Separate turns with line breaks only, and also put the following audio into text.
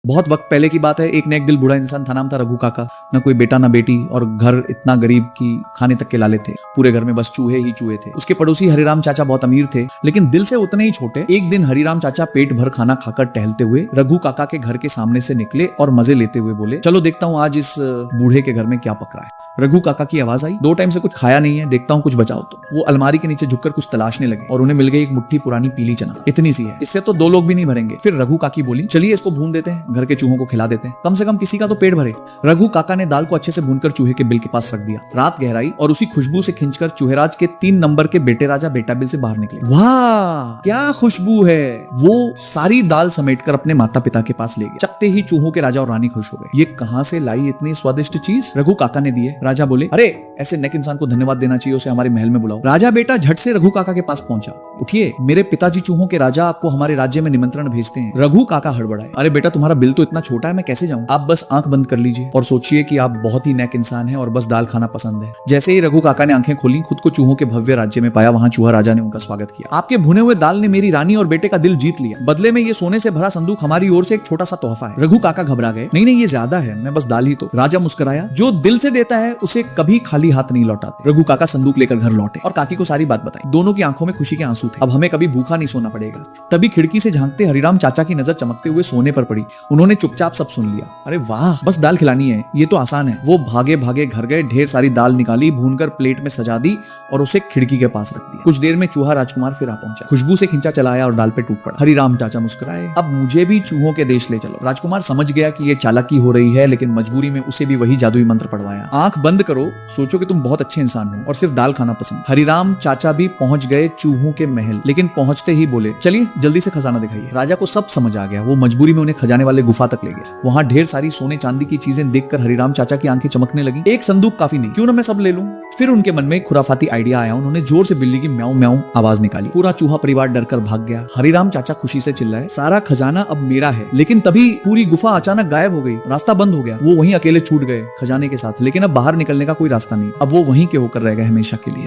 बहुत वक्त पहले की बात है, एक न एक दिल बुरा इंसान था, नाम था रघु काका। न कोई बेटा न बेटी, और घर इतना गरीब कि खाने तक के लाले थे। पूरे घर में बस चूहे ही चूहे थे। उसके पड़ोसी हरिराम चाचा बहुत अमीर थे, लेकिन दिल से उतने ही छोटे। एक दिन हरिराम चाचा पेट भर खाना खाकर टहलते हुए रघु काका के घर के सामने से निकले और मजे लेते हुए बोले, चलो देखता हूँ आज इस बूढ़े के घर में क्या पक रहा है। रघु काका की आवाज आई, 2 टाइम से कुछ खाया नहीं है, देखता हूँ कुछ बचाओ तो। वो अलमारी के नीचे झुककर कुछ तलाशने लगे और उन्हें मिल गई एक मुट्ठी पुरानी पीली चना। इतनी सी है, इससे तो 2 लोग भी नहीं भरेंगे। फिर रघु काकी बोली, चलिए इसको भून देते हैं, घर के चूहों को खिला देते हैं, कम से कम किसी का तो पेट भरे। रघु काका ने दाल को अच्छे से भूनकर चूहे के बिल के पास रख दिया। रात गहराई और उसी खुशबू से खिंचकर चूहेराज के 3 नंबर के बेटे राजा बेटा बिल से बाहर निकले। वाह क्या खुशबू है! वो सारी दाल समेटकर अपने माता पिता के पास ले गए। चखते ही चूहों के राजा और रानी खुश हो गए। ये कहां से लाई इतनी स्वादिष्ट चीज? रघु काका ने दिए। राजा बोले, अरे ऐसे नेक इंसान को धन्यवाद देना चाहिए, उसे हमारे महल में बुलाओ। राजा बेटा झट से रघु काका के पास पहुंचा। उठिए, मेरे पिताजी चूहों के राजा आपको हमारे राज्य में निमंत्रण भेजते हैं। रघु काका हड़बड़ाए, अरे बेटा तुम्हारा बिल तो इतना छोटा है, मैं कैसे जाऊं? आप बस आंख बंद कर लीजिए और सोचिए कि आप बहुत ही नेक इंसान हैं और बस दाल खाना पसंद है। जैसे ही रघु काका ने आंखें खोली, खुद को चूहों के भव्य राज्य में पाया। वहां चूहा राजा ने उनका स्वागत किया। आपके भुने हुए दाल ने मेरी रानी और बेटे का दिल जीत लिया। बदले में ये सोने से भरा संदूक हमारी ओर से एक छोटा सा तोहफा है। रघु काका घबरा गए, नहीं नहीं ये ज्यादा है, मैं बस दाल ही तो। राजा मुस्कुराया, जो दिल से देता है उसे कभी खाली हाथ नहीं लौटाते। रघु काका संदूक लेकर घर लौटे और काकी को सारी बात बताई। दोनों की आंखों में खुशी के आंसू थे। अब हमें कभी भूखा नहीं सोना पड़ेगा। तभी खिड़की से झांकते हरिराम चाचा की नजर चमकते हुए सोने पर पड़ी। उन्होंने चुपचाप सब सुन लिया। अरे वाह, बस दाल खिलानी है, ये तो आसान है। वो भागे भागे घर गए, ढेर सारी दाल निकाली, भूनकर प्लेट में सजा दी और उसे खिड़की के पास रख दिया। कुछ देर में चूहा राजकुमार फिर आ पहुंचा। खुशबू से खिंचा चला आया और दाल पे टूट पड़ा। हरिराम चाचा मुस्कुराए, अब मुझे भी चूहों के देश ले चलो। राजकुमार समझ गया कि ये चालाकी हो रही है, लेकिन मजबूरी में उसे भी वही जादुई मंत्र पढ़वाया। आंख बंद करो, सोचो कि तुम बहुत अच्छे इंसान हो और सिर्फ दाल खाना पसंद। हरिराम चाचा भी पहुंच गए चूहों के महल, लेकिन पहुंचते ही बोले, चलिए जल्दी से खजाना दिखाइए। राजा को सब समझ आ गया। वो मजबूरी में उन्हें खजाने वाले गुफा तक ले गए। वहां ढेर सारी सोने चांदी की चीजें देखकर हरिराम चाचा की आंखें चमकने लगी। एक संदूक काफी नहीं, क्यों ना मैं सब ले लूं? फिर उनके मन में एक खुराफाती आइडिया आया। उन्होंने जोर से बिल्ली की म्याऊं म्याऊं आवाज निकाली। पूरा चूहा परिवार डरकर भाग गया। हरिराम चाचा खुशी से चिल्लाए, सारा खजाना अब मेरा है। लेकिन तभी पूरी गुफा अचानक गायब हो गई। रास्ता बंद हो गया। वो वहीं अकेले छूट गए खजाने के साथ, लेकिन अब बाहर निकलने का कोई रास्ता नहीं। अब वो वहीं के होकर रह गए हमेशा के लिए।